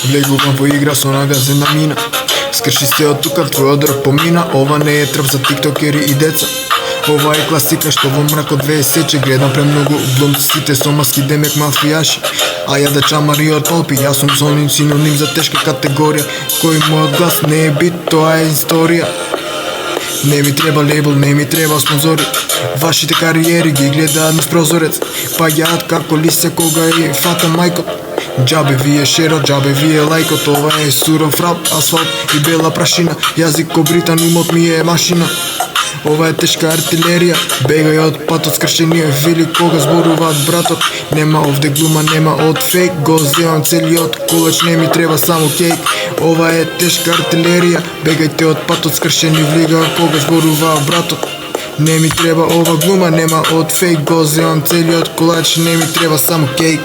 Влегувам во игра со нагазена мина. Скрши се од тука, твојот дрг помина. Ова не е трап за тиктокери и деца. Ова е класика што во мракот вее сече. Гледам премногу блондците со маски, демек мафијаши. А ја да чамари од толпи, јас сум соним синоним за тешка категорија. Кој мојот глас не е бит, тоа е историја. Не ми треба лейбл, не ми треба спонзори. Вашите кариери ги гледаат низ прозорец. Паѓаат како лисе кога и фата мајкот. Џабе вие шерот, џабе вие лајкот. Ова е суров рап, асфалт и бела прашина. Јазик ко британ, умот ми е машина. Ова е тешка артилерија, бегај од патот, скршени вили кога зборуваат братот. Нема овде глума, нема од фейк, го земам целиот колач, не ми треба само кейк. Ова е тешка артилерија, бегајте од патот, скршени влига кога зборуваат братот. Не ми треба ова глума, нема од фейк, го земам целиот колач, не ми треба само кейк.